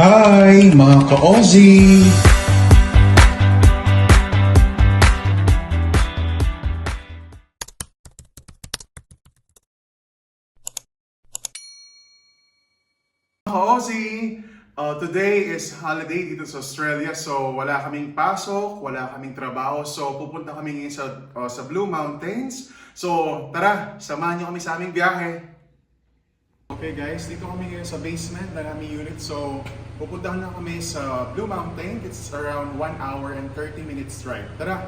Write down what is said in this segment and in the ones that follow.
Hi mga ka-Ozzy! Ozzy! Today is holiday dito sa Australia, so wala kaming pasok, wala kaming trabaho, so pupunta kami ngayon sa Blue Mountains. So tara, samahan niyo kami sa aming biyahe. Okay guys, dito kami ngayon sa basement ng aming unit, so pupuntahan na kami sa Blue Mountain. It's around 1 hour and 30 minutes drive. Tara!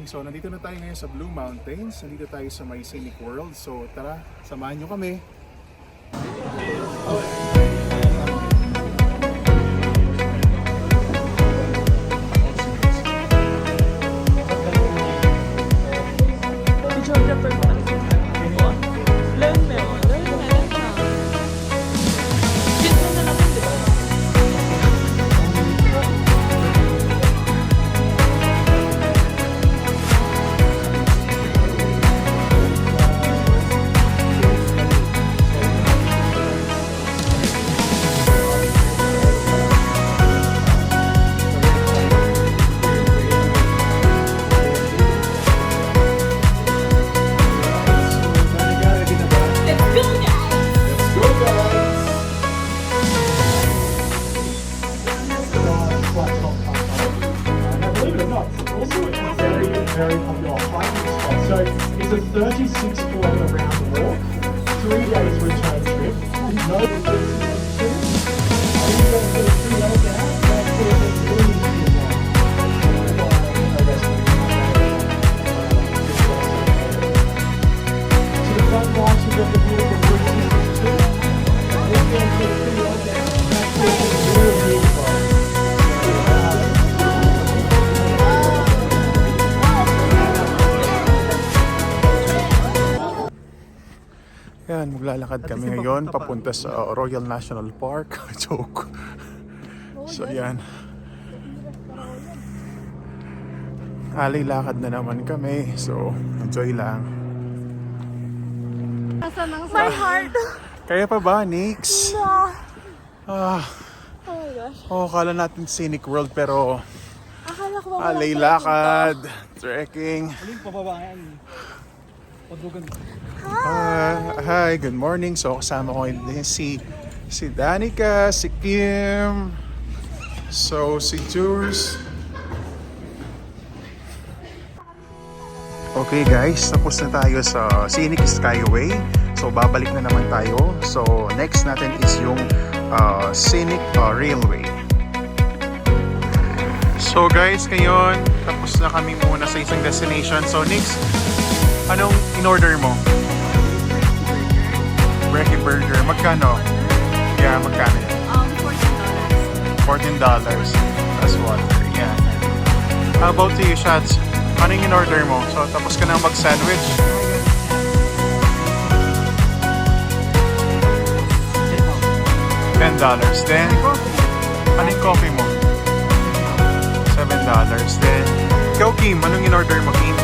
So nandito na tayo ngayon sa Blue Mountains, nandito tayo sa may Scenic World. So tara, samahan nyo kami. Very popular hiking spot. So it's a 36-kilometre round walk, 3 days return trip, no to the front marching Yan, maglalakad kami ngayon papunta sa Royal National Park. Joke. So yan. Alay lakad na naman kami. So, enjoy lang. My heart. Kaya pa ba, Nix? No. Ah, Oh my gosh. kala natin scenic world pero Akala ko ba alay lakad, trekking. Hi, good morning. So kasama ko din si Danica, si Kim, so si Jules. Okay guys, tapos na tayo sa Scenic Skyway. So babalik na naman tayo. So next natin is yung Scenic Railway. So guys, ngayon tapos na kami muna sa isang destination. So next, anong in-order mo? Brekkie Burger. Magkano? Yeah, magkano yan? $14. Plus water. Yeah. How about to you, Shats? Anong in-order mo? So, tapos ka na mag-sandwich? $10. Then, anong coffee mo? $7. Then, ikaw, Kim, anong in-order mo, Kim?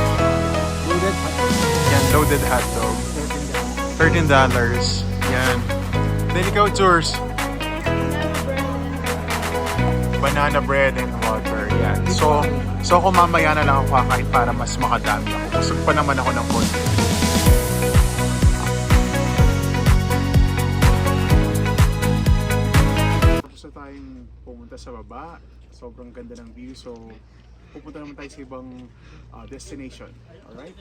Yan, loaded hotdog. $13. Yan. Then, ikaw, Jules? Banana bread and water. Yan. So kung mamaya na lang ako kakain para mas makadami ako. Busog pa naman ako ng konti. Tapos na tayong pumunta sa baba. Sobrang ganda ng view. So pupunta naman tayo sa ibang destination. Alright?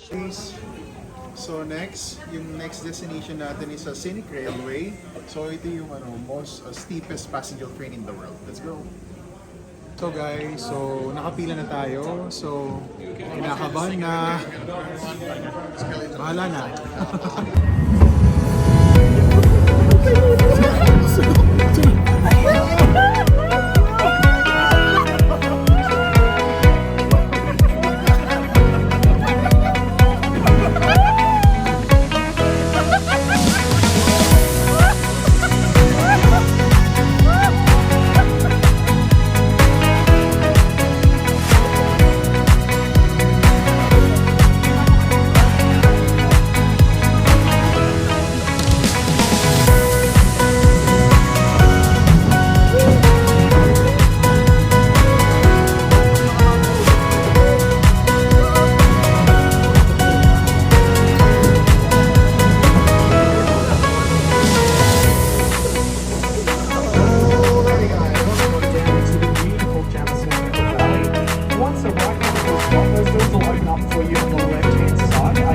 Please. So yung next destination natin is sa Scenic Railway. So ito yung most steepest passenger train in the world. Let's go! So guys, so nakapila na tayo. So kinakabahan na. Bahala na.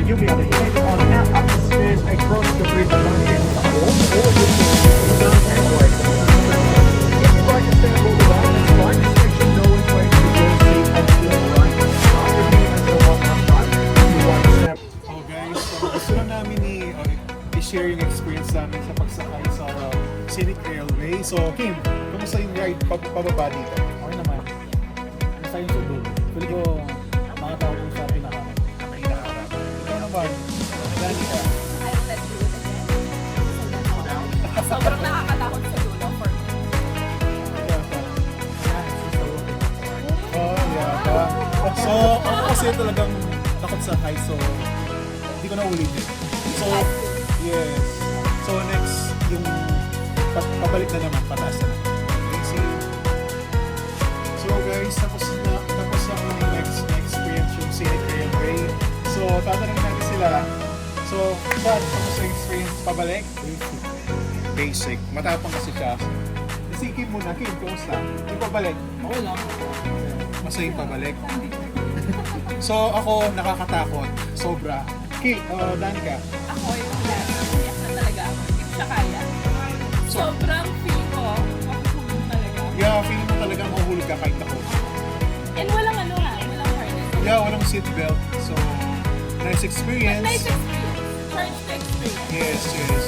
You'll be able to head on out up the stairs across the bridge and into the hall. All of this is done anyway. If you'd like to stand all the way, that's fine. Just make sure no one's waiting for your seat on the right. After being until one last time, if you'd like to stand. Oh guys, so gusto lang namin i-share yung experience namin sa pagsakay sa Scenic Railway. So Kim, kamusta yung ride pababa dito? Okay naman. Basta yung sundot. Pwede ko makatawag ko sa pinaka. Ikaw naman. Dani ka. Sobrang nakakatakot sa dulo for me. Oh, yeah. So, ako kasi talagang takot sa height. So, hindi ko na ulitin. So, yes. So, next, yung pabalik na naman, pataas na naman. Okay, see you. So, guys, tapos na ang next experience yung Scenic Railway. So, tatanungin natin sila. So, Chad, kamusta yung experience pabalik? Basic. Matapang kasi siya. Si Kim muna. Kim, kamusta? Yung pabalik? Okay lang. Masaya yung pabalik. So, ako nakakatakot. Sobra. Danica. Ako yung last. Umiyak na talaga ako. Hindi ko siya kaya. Sobrang feel ko. Makukulong talaga. Yeah, feeling mo talaga mahuhulog ka kahit ako. And walang walang harness. Yeah, walang seatbelt. So, nice experience. Nice experience. Charge to experience. Yes.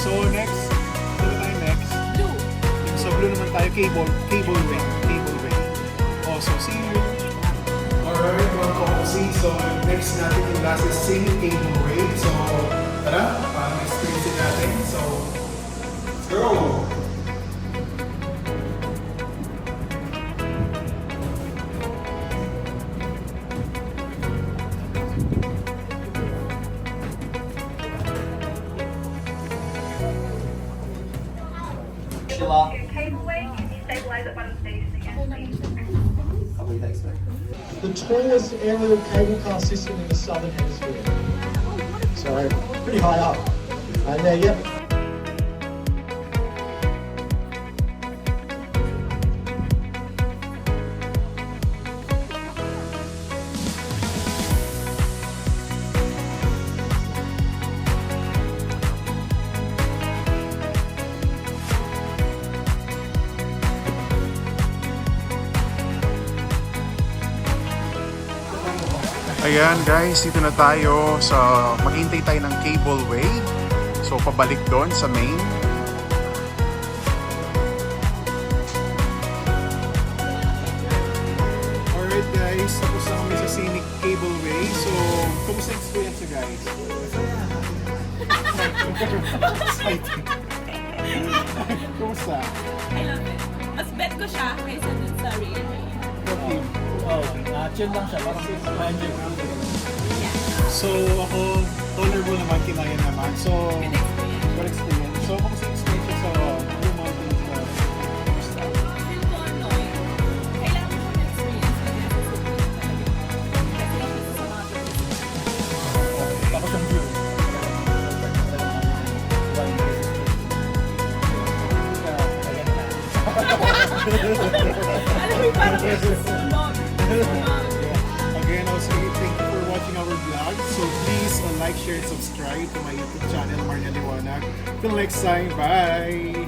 So, next. Ano tayo next? Blue. Sa blue naman tayo, cable way. Oh, so see you. Alright, mga ka-OC. So, next natin yung last is Scenic Cable Way. So, tara, parang tallest aerial cable car system in the southern hemisphere. So pretty high up. And yep. Ayan guys, dito na tayo sa maghintay tayo ng cableway. So pabalik doon sa main. Alright guys, tapos na kami sa scenic cableway. So, kumusta yung experience nyo guys? Exciting. Kumusta? I love it. Mas bet ko siya kaysa dun sa real. Okay. Oh, chill lang siya. Parang enjoy. So, ako, tolerable naman, kinaya naman. So, Good experience. good experience. So, kumusta yung experience sa Blue Mountains? Kumusta? Feel ko ano eh. Kailangan ko ng experience na yan. Kasi ako sa mga tourists. Tapos yung view. Alam mo yung parang sunog. Again, I was really thank you for watching our vlog. So, please like, share, and subscribe to my YouTube channel, Marnia Liwanag. Till next time, bye!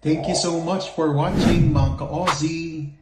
Thank you so much for watching mga ka-Aussie.